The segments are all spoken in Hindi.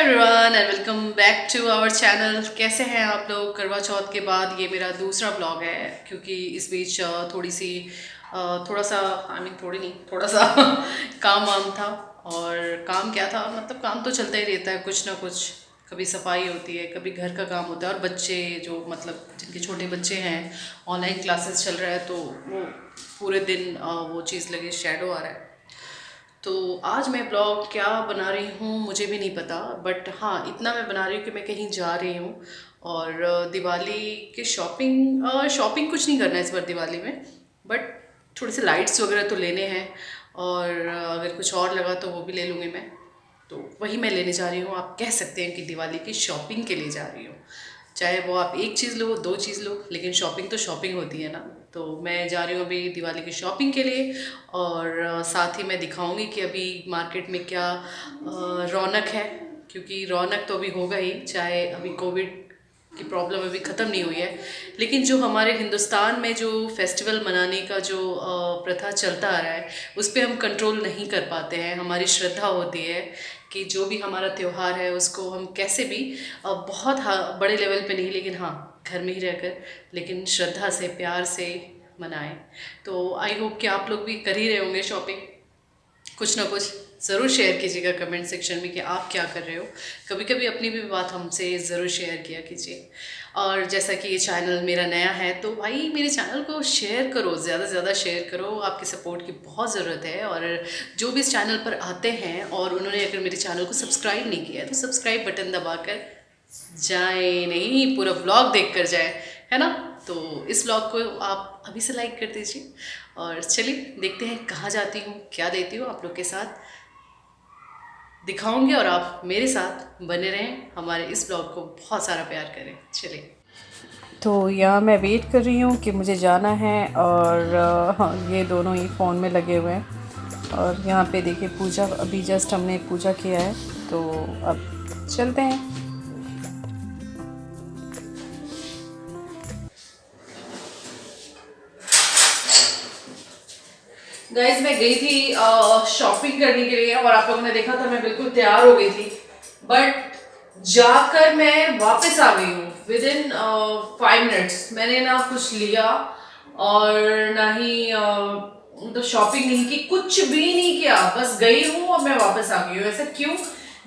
Everyone and welcome back to our channel. कैसे हैं आप लोग? करवा चौथ के बाद ये मेरा दूसरा ब्लॉग है, क्योंकि इस बीच थोड़ा सा थोड़ी नहीं थोड़ा सा काम वाम था। और काम क्या था, मतलब काम तो चलता ही रहता है, कुछ ना कुछ। कभी सफाई होती है, कभी घर का काम होता है, और बच्चे जो मतलब जिनके छोटे बच्चे हैं, ऑनलाइन क्लासेस चल रहा है, तो वो पूरे दिन वो चीज़ लगी, शेडो आ रहा है। तो आज मैं ब्लॉग क्या बना रही हूँ मुझे भी नहीं पता, बट हाँ इतना मैं बना रही हूँ कि मैं कहीं जा रही हूँ। और दिवाली के शॉपिंग कुछ नहीं करना है इस बार दिवाली में, बट थोड़े से लाइट्स वगैरह तो लेने हैं। और अगर कुछ और लगा तो वो भी ले लूँगी मैं। तो वही मैं लेने जा रही हूँ। आप कह सकते हैं कि दिवाली की शॉपिंग के लिए जा रही हूँ। चाहे वो आप एक चीज़ लो, दो चीज़ लो, लेकिन शॉपिंग तो शॉपिंग होती है ना। तो मैं जा रही हूँ अभी दिवाली की शॉपिंग के लिए। और साथ ही मैं दिखाऊंगी कि अभी मार्केट में क्या रौनक है, क्योंकि रौनक तो अभी होगा ही, चाहे अभी कोविड की प्रॉब्लम अभी ख़त्म नहीं हुई है। लेकिन जो हमारे हिंदुस्तान में जो फेस्टिवल मनाने का जो प्रथा चलता आ रहा है, उस पर हम कंट्रोल नहीं कर पाते हैं। हमारी श्रद्धा होती है कि जो भी हमारा त्यौहार है उसको हम कैसे भी बहुत बड़े लेवल पे नहीं, लेकिन हाँ घर में ही रहकर, लेकिन श्रद्धा से प्यार से मनाएं। तो आई होप कि आप लोग भी कर ही रहे होंगे शॉपिंग। कुछ ना कुछ ज़रूर शेयर कीजिएगा कमेंट सेक्शन में कि आप क्या कर रहे हो। कभी कभी अपनी भी बात हमसे ज़रूर शेयर किया कीजिए। और जैसा कि ये चैनल मेरा नया है, तो भाई मेरे चैनल को शेयर करो, ज़्यादा से ज़्यादा शेयर करो। आपकी सपोर्ट की बहुत ज़रूरत है। और जो भी इस चैनल पर आते हैं और उन्होंने अगर मेरे चैनल को सब्सक्राइब नहीं किया है, तो सब्सक्राइब बटन दबाकर जाए, नहीं पूरा व्लॉग देख कर जाए, है ना। तो इस व्लॉग को आप अभी से लाइक कर दीजिए। और चलिए देखते हैं कहाँ जाती हूँ, क्या देती हूँ, आप लोग के साथ दिखाऊंगी। और आप मेरे साथ बने रहें, हमारे इस ब्लॉग को बहुत सारा प्यार करें। चलिए, तो यहाँ मैं वेट कर रही हूँ कि मुझे जाना है। और हाँ, ये दोनों ही फ़ोन में लगे हुए हैं। और यहाँ पे देखिए पूजा, अभी जस्ट हमने पूजा किया है, तो अब चलते हैं। गाइज मैं गई थी शॉपिंग करने के लिए, और आप लोगों ने देखा था मैं बिल्कुल तैयार हो गई थी, बट जाकर मैं वापस आ गई हूँ विद इन 5 मिनट्स। मैंने ना कुछ लिया और ना ही तो शॉपिंग नहीं की, कुछ भी नहीं किया, बस गई हूँ और मैं वापस आ गई हूँ। ऐसा क्यों?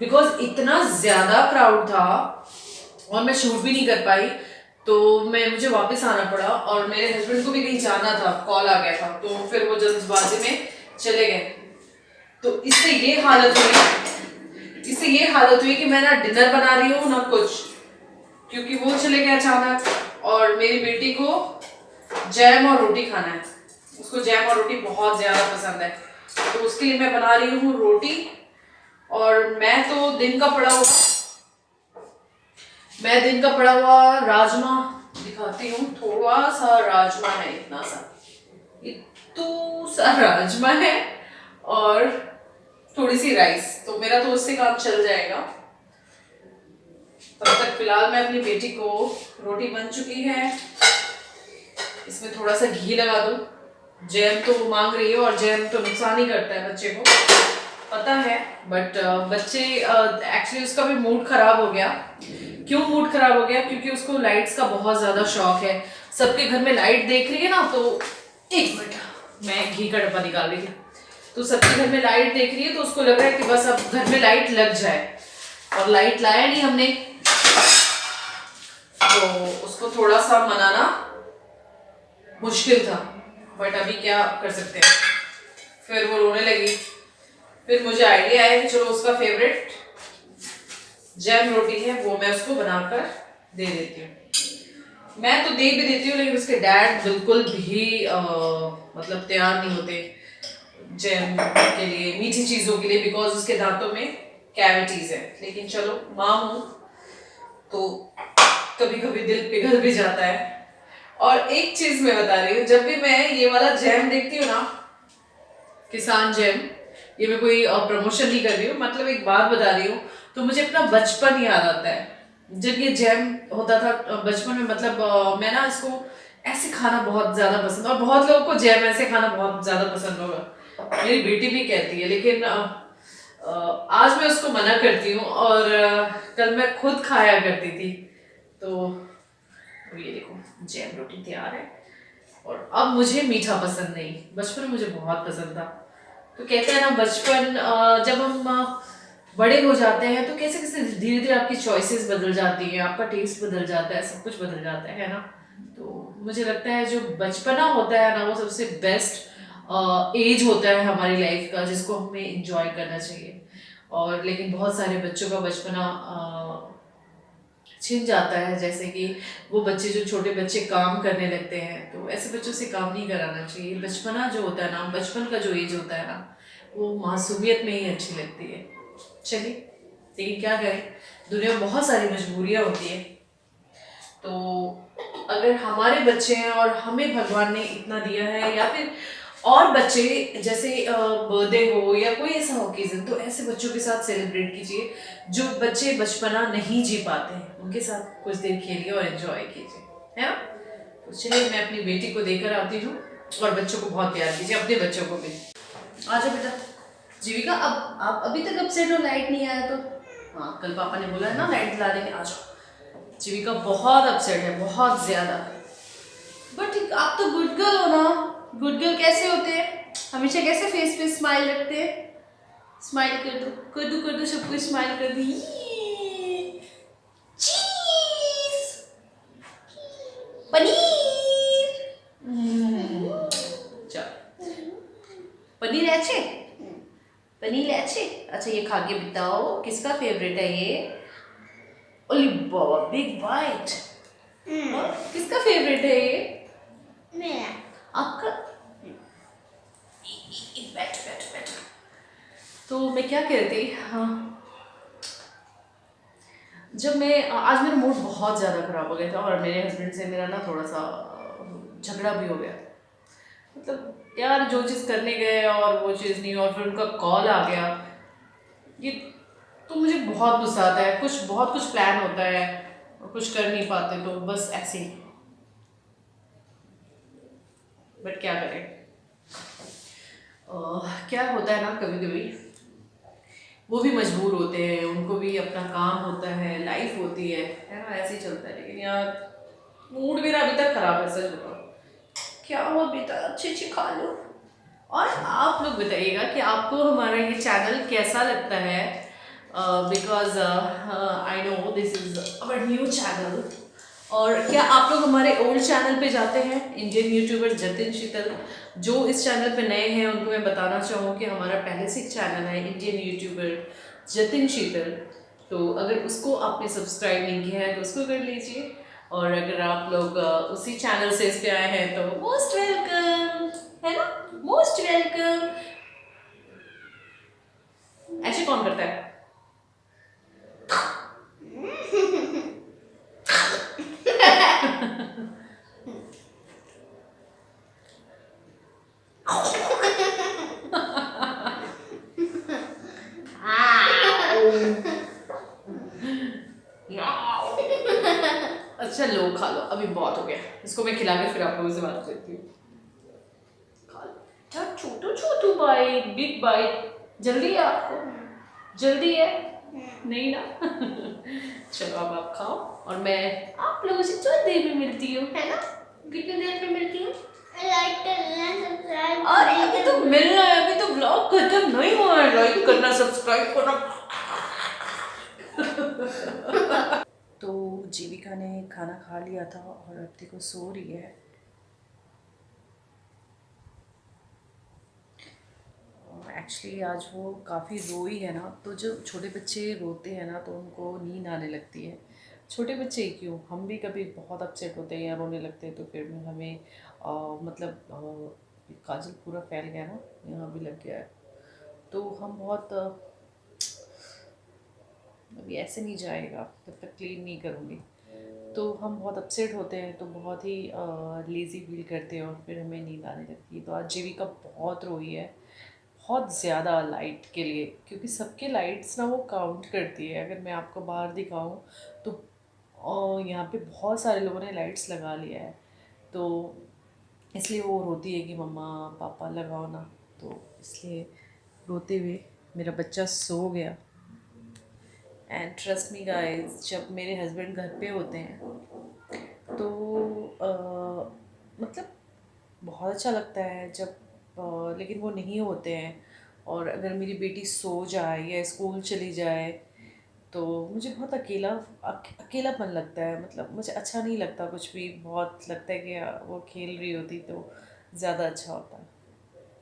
बिकॉज इतना ज्यादा क्राउड था और मैं शूट भी नहीं कर पाई, तो मुझे वापस आना पड़ा। और मेरे हस्बैंड को भी कहीं जाना था, कॉल आ गया था, तो फिर वो जल्दबाजी में चले गए। तो इससे ये हालत हुई कि मैं ना डिनर बना रही हूँ ना कुछ, क्योंकि वो चले गए अचानक। और मेरी बेटी को जैम और रोटी खाना है, उसको जैम और रोटी बहुत ज्यादा पसंद है, तो उसके लिए मैं बना रही हूँ रोटी। और मैं तो दिन का पड़ा हुआ राजमा दिखाती हूँ। थोड़ा सा राजमा है, इतू सा राजमा है, और थोड़ी सी राइस, तो मेरा तो उससे काम चल जाएगा। तब तक फिलहाल मैं अपनी बेटी को, रोटी बन चुकी है, इसमें थोड़ा सा घी लगा दूं। जैम तो मांग रही है, और जैम तो नुकसान ही करता है बच्चे को, पता है, बट बच्चे एक्चुअली उसका भी मूड खराब हो गया। क्यों मूड खराब हो गया? क्योंकि उसको लाइट्स का बहुत ज्यादा शौक है। सबके घर में लाइट देख रही है ना, तो एक मिनट मैं घी का डब्बा निकाल रही हूँ। तो सबके घर में लाइट देख रही है, तो उसको लग रहा है कि बस अब घर में लाइट लग जाए, और लाइट लाया नहीं हमने, तो उसको थोड़ा सा मनाना मुश्किल था, बट अभी क्या कर सकते हैं। फिर वो रोने लगी। फिर मुझे आइडिया आया कि चलो उसका फेवरेट जैम रोटी है, वो मैं उसको बनाकर दे देती हूँ। मैं तो दे भी देती हूँ, लेकिन उसके डैड बिल्कुल भी मतलब तैयार नहीं होते जैम के लिए, मीठी चीजों के लिए, बिकॉज उसके दांतों में कैविटीज है। लेकिन चलो माँ हूँ, तो कभी कभी दिल पिघल भी जाता है। और एक चीज मैं बता रही हूँ, जब भी मैं ये वाला जैम देखती हूँ ना, किसान जैम, ये मैं कोई प्रमोशन नहीं कर रही हूँ, मतलब एक बात बता रही हूँ, तो मुझे अपना बचपन याद आता है। जब ये जैम होता था बचपन में, मतलब मैं ना इसको ऐसे खाना बहुत ज्यादा पसंद, और बहुत लोगों को जैम ऐसे खाना बहुत ज्यादा पसंद होगा, मेरी बेटी भी कहती है। लेकिन आज मैं उसको मना करती हूँ और कल मैं खुद खाया करती थी। तो ये देखो जैम रोटी तैयार है। और अब मुझे मीठा पसंद नहीं, बचपन में मुझे बहुत पसंद था। तो कहते हैं ना बचपन, जब हम बड़े हो जाते हैं तो कैसे कैसे धीरे धीरे आपकी चॉइसेस बदल जाती हैं, आपका टेस्ट बदल जाता है, सब कुछ बदल जाता है ना। तो मुझे लगता है जो बचपना होता है ना वो सबसे बेस्ट एज होता है हमारी लाइफ का, जिसको हमें इंजॉय करना चाहिए। और लेकिन बहुत सारे बच्चों का बचपना छिन जाता है, जैसे कि वो बच्चे जो छोटे बच्चे काम करने लगते हैं, तो ऐसे बच्चों से काम नहीं कराना चाहिए। बचपना जो होता है ना, बचपन का जो एज होता है ना, वो मासूमियत में ही अच्छी लगती है। चलिए, लेकिन क्या करें, दुनिया में बहुत सारी मजबूरियां होती है। तो अगर हमारे बच्चे हैं और हमें भगवान ने इतना दिया है, या फिर और बच्चे जैसे बर्थडे हो या कोई ऐसा ओकेजन, तो ऐसे बच्चों के साथ सेलिब्रेट कीजिए। जो बच्चे बचपना नहीं जी पाते हैं उनके साथ कुछ देर खेलिए और एंजॉय कीजिए, है ना। तो चलिए, मैं अपनी बेटी को देकर आती हूँ, और बच्चों को बहुत प्यार कीजिए, अपने बच्चों को भी। आ जाओ बेटा। जीविका, अब आप अभी तक अपसेट हो, लाइट नहीं आया तो? हाँ, कल पापा ने बोला है ना लाइट दिला देंगे, आ जाओ। जीविका बहुत अपसेट है, बहुत ज्यादा। बट आप तो गुड गर्ल हो ना। गुड गर्ल कैसे होते हैं? हमेशा कैसे फेस पे स्माइल रखते हैं? स्माइल कर दो सबको स्माइल कर दी। चीज, पनीर। चलो, पनीर है अच्छे, पनीर है अच्छे। अच्छा, ये खा के बताओ किसका फेवरेट है ये? ओली बाबा, बिग बाइट। किसका फेवरेट है ये? मेरा। आपका? बैठ बैठ बैठ। तो मैं क्या कह रही थी, हाँ, जब मैं आज मेरा मूड बहुत ज़्यादा ख़राब हो गया था, और मेरे हस्बैंड से मेरा ना थोड़ा सा झगड़ा भी हो गया। मतलब यार, जो चीज़ करने गए और वो चीज़ नहीं, और फिर उनका कॉल आ गया। ये तो मुझे बहुत गुस्सा आता है। बहुत कुछ प्लान होता है और कुछ कर नहीं पाते, तो बस ऐसे ही। बट क्या करें, क्या होता है ना, कभी कभी वो भी मजबूर होते हैं, उनको भी अपना काम होता है, लाइफ होती है ना, ऐसे ही चलता है। लेकिन यार, मूड मेरा अभी तक खराब है, सच बताओ। क्या हुआ बेटा, अच्छे अच्छे खा लो। और आप लोग बताइएगा कि आपको हमारा ये चैनल कैसा लगता है, because I know this is our new channel. और क्या आप लोग हमारे ओल्ड चैनल पे जाते हैं, इंडियन यूट्यूबर जतिन शीतल? जो इस चैनल पे नए हैं उनको मैं बताना चाहूँ कि हमारा पहले से एक चैनल है, इंडियन यूट्यूबर जतिन शीतल। तो अगर उसको आपने सब्सक्राइब नहीं किया है तो उसको कर लीजिए। और अगर आप लोग उसी चैनल से इस पे आए हैं तो मोस्ट वेलकम, है ना, मोस्ट वेलकम। ऐसे कौन करता है? अच्छा लो, खा लो, अभी बहुत हो गया। इसको मैं खिला के फिर आप लोगों से बात करती हूँ। खा लो। क्या छोटू छोटू बाइट, बिग बाइट। जल्दी है आपको? जल्दी है? नहीं ना। चलो अब आप खाओ, और मैं आप लोगों से थोड़ी देर में मिलती हूँ, है ना। कितनी देर में मिलती हूँ? लाइक करना, सब्सक्राइब। अरे अभी तो मिलना है, अभी तो ब्लॉग खत्म नहीं हुआ है। लाइक करना, सब्सक्राइब करना। तो जीविका ने खाना खा लिया था और अब देखो सो रही है। एक्चुअली आज वो काफ़ी रोई है ना, तो जो छोटे बच्चे रोते हैं ना तो उनको नींद आने लगती है। छोटे बच्चे ही क्यों, हम भी कभी बहुत अपसेट होते हैं या रोने लगते हैं, तो फिर हमें मतलब काजल पूरा फैल गया ना, यहाँ भी लग गया है। तो हम बहुत अभी ऐसे नहीं जाएगा जब तक क्लीन नहीं करूँगी। तो हम बहुत अपसेट होते हैं, तो बहुत ही लेज़ी फील करते हैं, और फिर हमें नींद आने लगती है। तो आज जीविका बहुत रोई है, बहुत ज़्यादा लाइट के लिए, क्योंकि सबके लाइट्स ना वो काउंट करती है। अगर मैं आपको बाहर दिखाऊं तो यहाँ पे बहुत सारे लोगों ने लाइट्स लगा लिया है, तो इसलिए वो रोती है कि मम्मा पापा लगाओ ना। तो इसलिए रोते हुए मेरा बच्चा सो गया। एंड ट्रस्ट मी गाइस, जब मेरे हस्बैंड घर पे होते हैं तो मतलब बहुत अच्छा लगता है जब लेकिन वो नहीं होते हैं और अगर मेरी बेटी सो जाए या स्कूल चली जाए तो मुझे बहुत अकेलापन लगता है। मतलब मुझे अच्छा नहीं लगता कुछ भी, बहुत लगता है कि वो खेल रही होती तो ज़्यादा अच्छा होता।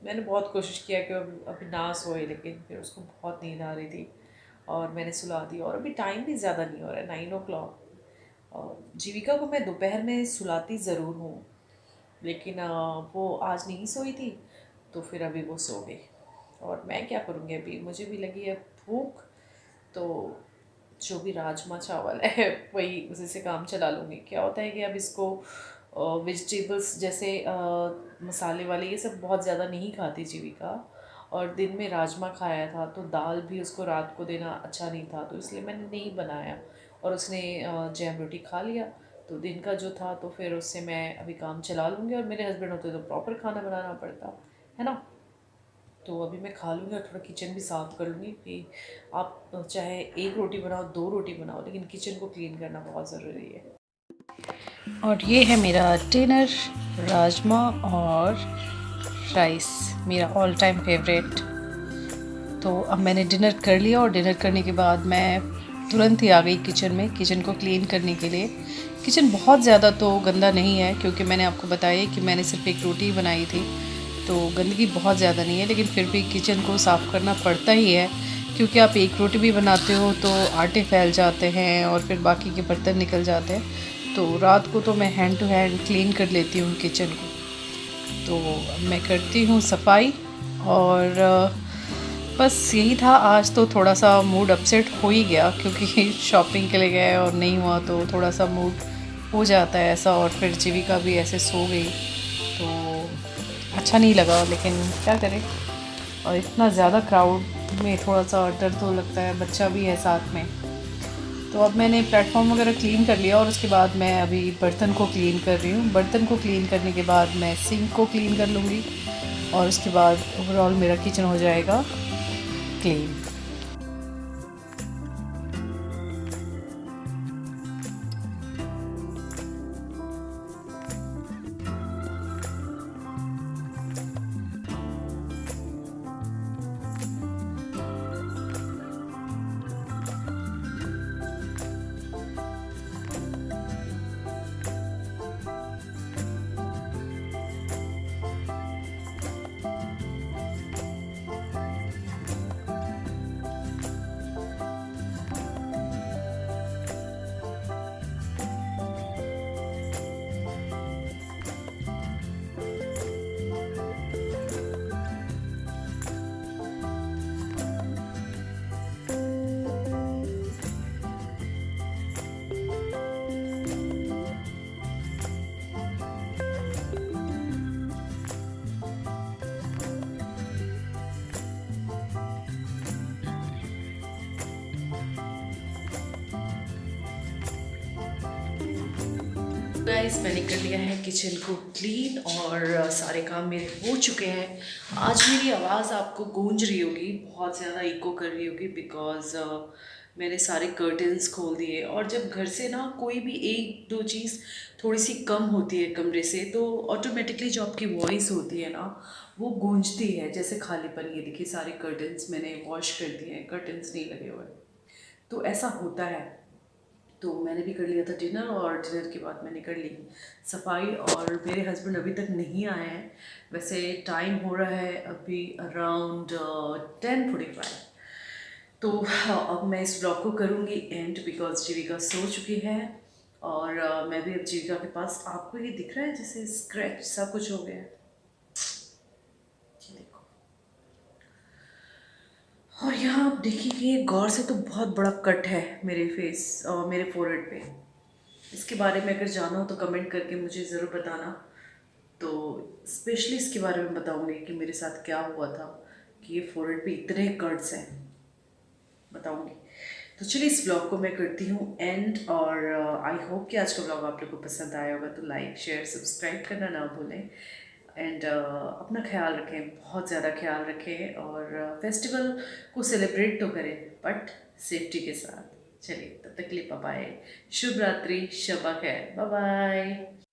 मैंने बहुत कोशिश किया कि अभी अभी ना सोए, लेकिन फिर उसको बहुत नींद आ रही थी और मैंने सुला दी। और अभी टाइम भी ज़्यादा नहीं हो रहा है, 9 o'clock। और जीविका को मैं दोपहर में सुलाती ज़रूर हूँ, लेकिन वो आज नहीं सोई थी तो फिर अभी वो सो गई। और मैं क्या करूँगी, अभी मुझे भी लगी है भूख, तो जो भी राजमा चावल है वही उसी से काम चला लूँगी। क्या होता है कि अब इसको वेजिटेबल्स जैसे मसाले वाले ये सब बहुत ज़्यादा नहीं खाती जीविका, और दिन में राजमा खाया था तो दाल भी उसको रात को देना अच्छा नहीं था, तो इसलिए मैंने नहीं बनाया और उसने जैम रोटी खा लिया। तो दिन का जो था तो फिर उससे मैं अभी काम चला लूँगी, और मेरे हस्बैंड होते तो प्रॉपर खाना बनाना पड़ता है ना। तो अभी मैं खा लूँगी और थोड़ा किचन भी साफ़ कर लूँगी कि आप चाहे एक रोटी बनाओ 2 रोटी बनाओ, लेकिन किचन को क्लीन करना बहुत ज़रूरी है। और ये है मेरा डिनर, राजमा और राइस, मेरा ऑल टाइम फेवरेट। तो अब मैंने डिनर कर लिया और डिनर करने के बाद मैं तुरंत ही आ गई किचन में, किचन को क्लीन करने के लिए। किचन बहुत ज़्यादा तो गंदा नहीं है, क्योंकि मैंने आपको बताया कि मैंने सिर्फ एक रोटी बनाई थी, तो गंदगी बहुत ज़्यादा नहीं है। लेकिन फिर भी किचन को साफ़ करना पड़ता ही है, क्योंकि आप एक रोटी भी बनाते हो तो आटे फैल जाते हैं और फिर बाकी के बर्तन निकल जाते हैं। तो रात को तो मैं हैंड टू हैंड क्लीन कर लेती हूँ किचन को। तो मैं करती हूँ सफाई, और बस यही था। आज तो थोड़ा सा मूड अपसेट हो ही गया, क्योंकि शॉपिंग के लिए गए और नहीं हुआ तो थोड़ा सा मूड हो जाता है ऐसा। और फिर जीविका भी ऐसे सो गई तो अच्छा नहीं लगा, लेकिन क्या करें। और इतना ज़्यादा क्राउड में थोड़ा सा डर तो लगता है, बच्चा भी है साथ में। तो अब मैंने प्लेटफॉर्म वगैरह क्लीन कर लिया और उसके बाद मैं अभी बर्तन को क्लीन कर रही हूँ। बर्तन को क्लीन करने के बाद मैं सिंक को क्लीन कर लूँगी, और उसके बाद ओवरऑल मेरा किचन हो जाएगा क्लीन। गाइस, मैंने कर लिया है किचन को क्लीन और सारे काम मेरे हो चुके हैं। आज मेरी आवाज़ आपको गूंज रही होगी, बहुत ज़्यादा इको कर रही होगी, बिकॉज़ मैंने सारे कर्टन्स खोल दिए। और जब घर से ना कोई भी एक दो चीज़ थोड़ी सी कम होती है कमरे से, तो ऑटोमेटिकली जो आपकी वॉइस होती है ना वो गूंजती है। जैसे खालीपन, ये देखिए सारे कर्टन्स मैंने वॉश कर दिए हैं, कर्टन्स नहीं लगे हुए, तो ऐसा होता है। तो मैंने भी कर लिया था डिनर, और डिनर के बाद मैंने कर ली सफाई। और मेरे हस्बैंड अभी तक नहीं आए हैं। वैसे टाइम हो रहा है अभी अराउंड 10:45। तो अब मैं इस ब्लॉग को करूँगी एंड, बिकॉज जीविका सो चुकी है। और मैं भी अब जीविका के पास, आपको ये दिख रहा है जैसे स्क्रैच सा कुछ हो गया है, ये देखो। और यहाँ आप देखिए गौर से, तो बहुत बड़ा कट है मेरे फेस और मेरे फोरहेड पे। इसके बारे में अगर जाना हो तो कमेंट करके मुझे ज़रूर बताना। तो स्पेशली इसके बारे में बताऊंगी कि मेरे साथ क्या हुआ था कि ये फोरहेड पे इतने कर्ट्स हैं, बताऊंगी। तो चलिए इस ब्लॉग को मैं करती हूँ एंड, और आई होप कि आज का ब्लॉग आप लोगों को पसंद आया होगा। तो लाइक शेयर सब्सक्राइब करना ना भूलें। एंड अपना ख्याल रखें, बहुत ज़्यादा ख्याल रखें, और फेस्टिवल को सेलिब्रेट तो करें बट सेफ्टी के साथ। चलिए, तब तक के लिए बाय बाय, शुभ रात्रि, शबा खैर, बाय बाय।